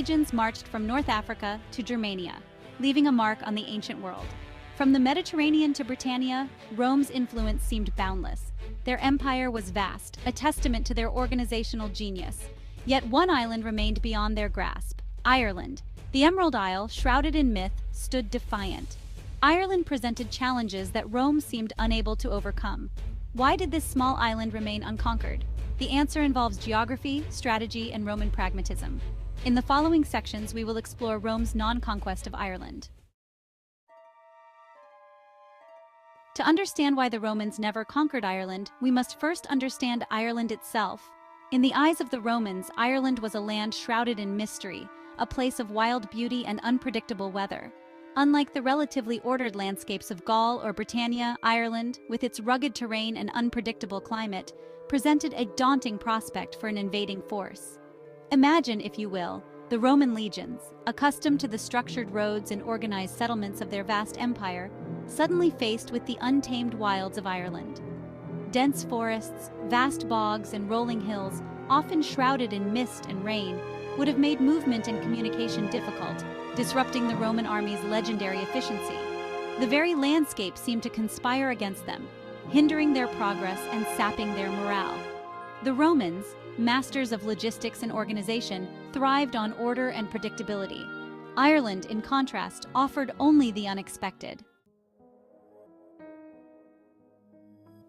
legions marched from North Africa to Germania, leaving a mark on the ancient world. From the Mediterranean to Britannia, Rome's influence seemed boundless. Their empire was vast, a testament to their organizational genius. Yet one island remained beyond their grasp: Ireland. The Emerald Isle, shrouded in myth, stood defiant. Ireland presented challenges that Rome seemed unable to overcome. Why did this small island remain unconquered? The answer involves geography, strategy, and Roman pragmatism. In the following sections, we will explore Rome's non-conquest of Ireland. To understand why the Romans never conquered Ireland, we must first understand Ireland itself. In the eyes of the Romans, Ireland was a land shrouded in mystery, a place of wild beauty and unpredictable weather. Unlike the relatively ordered landscapes of Gaul or Britannia, Ireland, with its rugged terrain and unpredictable climate, presented a daunting prospect for an invading force. Imagine, if you will, the Roman legions, accustomed to the structured roads and organized settlements of their vast empire, suddenly faced with the untamed wilds of Ireland. Dense forests, vast bogs, and rolling hills, often shrouded in mist and rain, would have made movement and communication difficult, disrupting the Roman army's legendary efficiency. The very landscape seemed to conspire against them, hindering their progress and sapping their morale. The Romans, masters of logistics and organization, thrived on order and predictability. Ireland, in contrast, offered only the unexpected.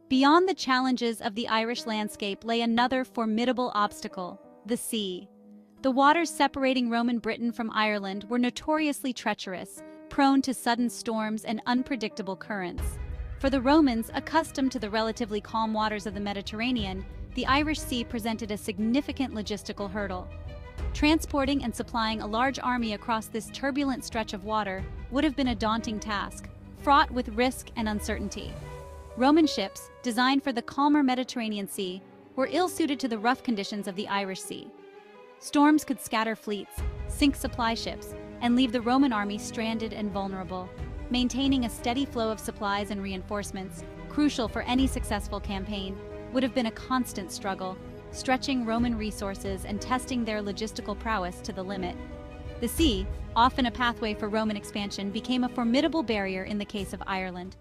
Beyond the challenges of the Irish landscape lay another formidable obstacle: the sea. The waters separating Roman Britain from Ireland were notoriously treacherous, prone to sudden storms and unpredictable currents. For the Romans, accustomed to the relatively calm waters of the Mediterranean, the Irish Sea presented a significant logistical hurdle. Transporting and supplying a large army across this turbulent stretch of water would have been a daunting task, fraught with risk and uncertainty. Roman ships, designed for the calmer Mediterranean Sea, were ill-suited to the rough conditions of the Irish Sea. Storms could scatter fleets, sink supply ships, and leave the Roman army stranded and vulnerable. Maintaining a steady flow of supplies and reinforcements, crucial for any successful campaign, would have been a constant struggle, stretching Roman resources and testing their logistical prowess to the limit. The sea, often a pathway for Roman expansion, became a formidable barrier in the case of Ireland.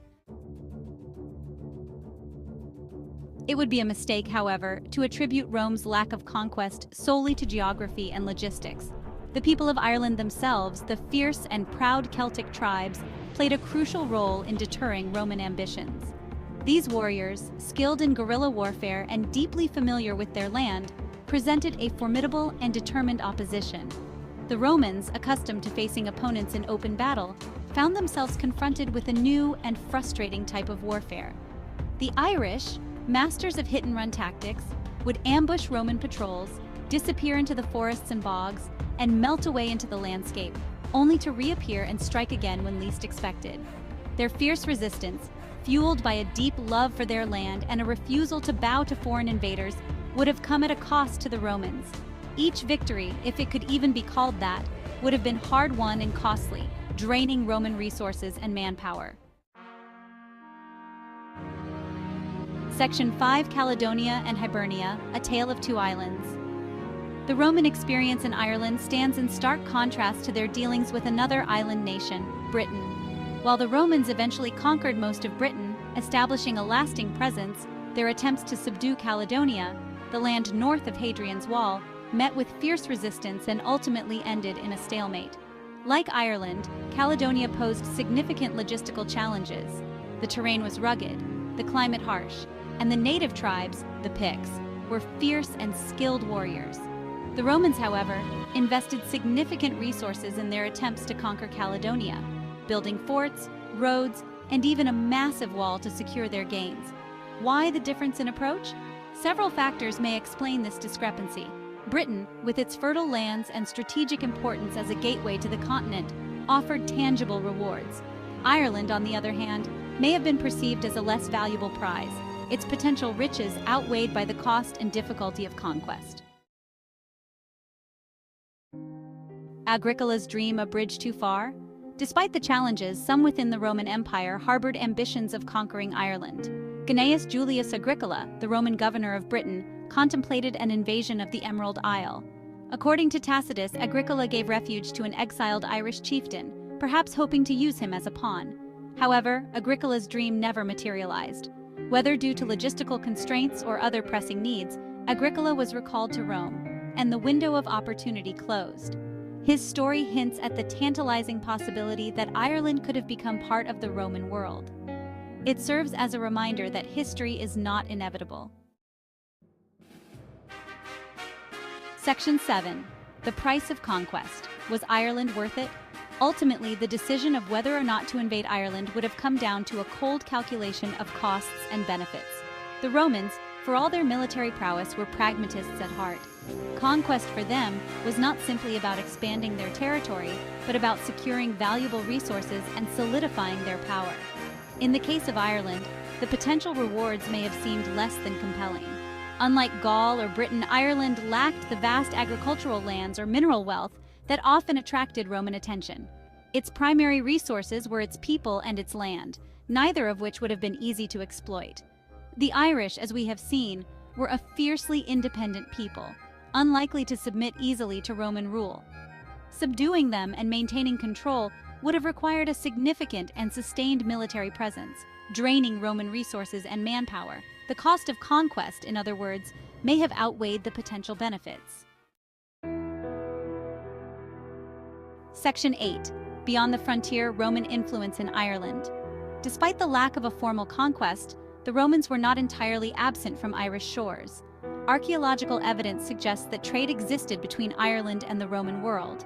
It would be a mistake, however, to attribute Rome's lack of conquest solely to geography and logistics. The people of Ireland themselves, the fierce and proud Celtic tribes, played a crucial role in deterring Roman ambitions. These warriors, skilled in guerrilla warfare and deeply familiar with their land, presented a formidable and determined opposition. The Romans, accustomed to facing opponents in open battle, found themselves confronted with a new and frustrating type of warfare. The Irish, masters of hit-and-run tactics, would ambush Roman patrols, disappear into the forests and bogs, and melt away into the landscape, only to reappear and strike again when least expected. Their fierce resistance, fueled by a deep love for their land and a refusal to bow to foreign invaders, would have come at a cost to the Romans. Each victory, if it could even be called that, would have been hard-won and costly, draining Roman resources and manpower. Section 5: Caledonia and Hibernia, a tale of two islands. The Roman experience in Ireland stands in stark contrast to their dealings with another island nation, Britain. While the Romans eventually conquered most of Britain, establishing a lasting presence, their attempts to subdue Caledonia, the land north of Hadrian's Wall, met with fierce resistance and ultimately ended in a stalemate. Like Ireland, Caledonia posed significant logistical challenges. The terrain was rugged, the climate harsh, and the native tribes, the Picts, were fierce and skilled warriors. The Romans, however, invested significant resources in their attempts to conquer Caledonia, building forts, roads, and even a massive wall to secure their gains. Why the difference in approach? Several factors may explain this discrepancy. Britain, with its fertile lands and strategic importance as a gateway to the continent, offered tangible rewards. Ireland, on the other hand, may have been perceived as a less valuable prize, its potential riches outweighed by the cost and difficulty of conquest. Agricola's dream a bridge too far? Despite the challenges, some within the Roman Empire harbored ambitions of conquering Ireland. Gnaeus Julius Agricola, the Roman governor of Britain, contemplated an invasion of the Emerald Isle. According to Tacitus, Agricola gave refuge to an exiled Irish chieftain, perhaps hoping to use him as a pawn. However, Agricola's dream never materialized. Whether due to logistical constraints or other pressing needs, Agricola was recalled to Rome, and the window of opportunity closed. His story hints at the tantalizing possibility that Ireland could have become part of the Roman world. It serves as a reminder that history is not inevitable. Section 7. The Price of Conquest. Was Ireland worth it? Ultimately, the decision of whether or not to invade Ireland would have come down to a cold calculation of costs and benefits. The Romans, for all their military prowess, were pragmatists at heart. Conquest for them was not simply about expanding their territory, but about securing valuable resources and solidifying their power. In the case of Ireland, the potential rewards may have seemed less than compelling. Unlike Gaul or Britain, Ireland lacked the vast agricultural lands or mineral wealth that often attracted Roman attention. Its primary resources were its people and its land, neither of which would have been easy to exploit. The Irish, as we have seen, were a fiercely independent people, unlikely to submit easily to Roman rule. Subduing them and maintaining control would have required a significant and sustained military presence, draining Roman resources and manpower. The cost of conquest, in other words, may have outweighed the potential benefits. Section 8. Beyond the frontier, Roman influence in Ireland. Despite the lack of a formal conquest, the Romans were not entirely absent from Irish shores. Archaeological evidence suggests that trade existed between Ireland and the Roman world.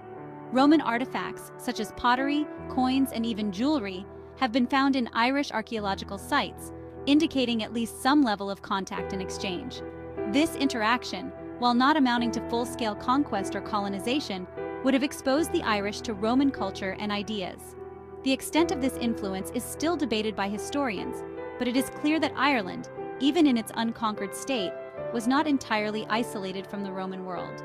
Roman artifacts, such as pottery, coins, and even jewelry, have been found in Irish archaeological sites, indicating at least some level of contact and exchange. This interaction, while not amounting to full-scale conquest or colonization, would have exposed the Irish to Roman culture and ideas. The extent of this influence is still debated by historians, but it is clear that Ireland, even in its unconquered state, was not entirely isolated from the Roman world.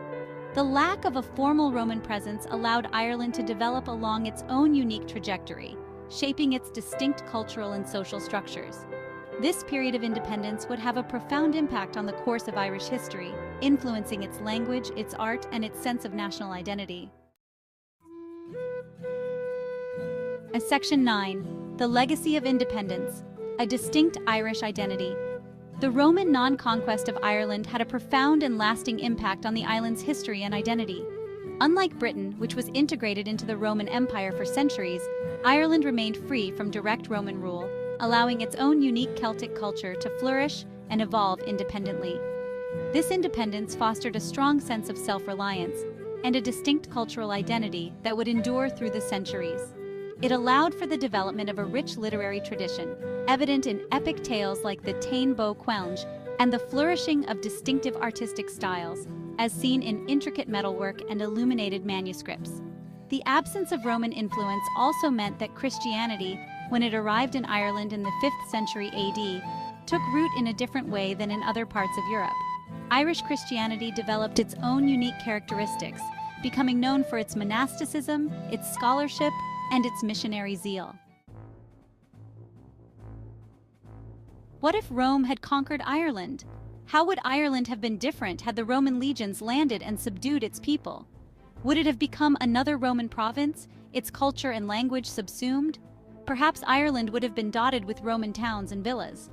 The lack of a formal Roman presence allowed Ireland to develop along its own unique trajectory, shaping its distinct cultural and social structures. This period of independence would have a profound impact on the course of Irish history, influencing its language, its art, and its sense of national identity. As Section 9, the legacy of independence, a distinct Irish identity. The Roman non-conquest of Ireland had a profound and lasting impact on the island's history and identity. Unlike Britain, which was integrated into the Roman Empire for centuries, Ireland remained free from direct Roman rule, allowing its own unique Celtic culture to flourish and evolve independently. This independence fostered a strong sense of self-reliance and a distinct cultural identity that would endure through the centuries. It allowed for the development of a rich literary tradition, evident in epic tales like the Táin Bó Cúailnge and the flourishing of distinctive artistic styles, as seen in intricate metalwork and illuminated manuscripts. The absence of Roman influence also meant that Christianity, when it arrived in Ireland in the 5th century AD, took root in a different way than in other parts of Europe. Irish Christianity developed its own unique characteristics, becoming known for its monasticism, its scholarship, and its missionary zeal. What if Rome had conquered Ireland? How would Ireland have been different had the Roman legions landed and subdued its people? Would it have become another Roman province, its culture and language subsumed? Perhaps Ireland would have been dotted with Roman towns and villas.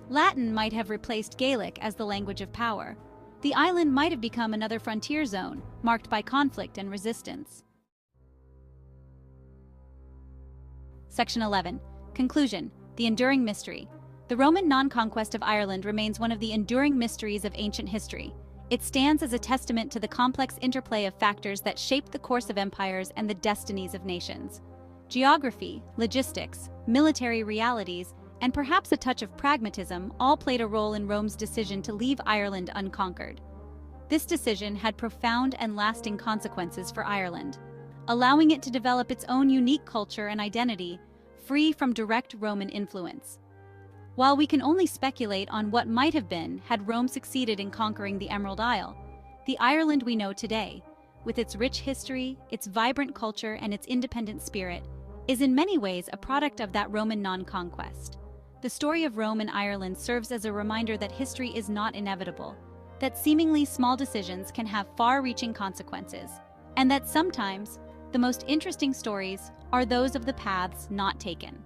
Latin might have replaced Gaelic as the language of power. The island might have become another frontier zone, marked by conflict and resistance. Section 11. Conclusion. The enduring mystery. The Roman non-conquest of Ireland remains one of the enduring mysteries of ancient history. It stands as a testament to the complex interplay of factors that shaped the course of empires and the destinies of nations. Geography, logistics, military realities, and perhaps a touch of pragmatism all played a role in Rome's decision to leave Ireland unconquered. This decision had profound and lasting consequences for Ireland, allowing it to develop its own unique culture and identity, free from direct Roman influence. While we can only speculate on what might have been had Rome succeeded in conquering the Emerald Isle, the Ireland we know today, with its rich history, its vibrant culture, and its independent spirit, is in many ways a product of that Roman non-conquest. The story of Rome and Ireland serves as a reminder that history is not inevitable, that seemingly small decisions can have far-reaching consequences, and that sometimes the most interesting stories are those of the paths not taken.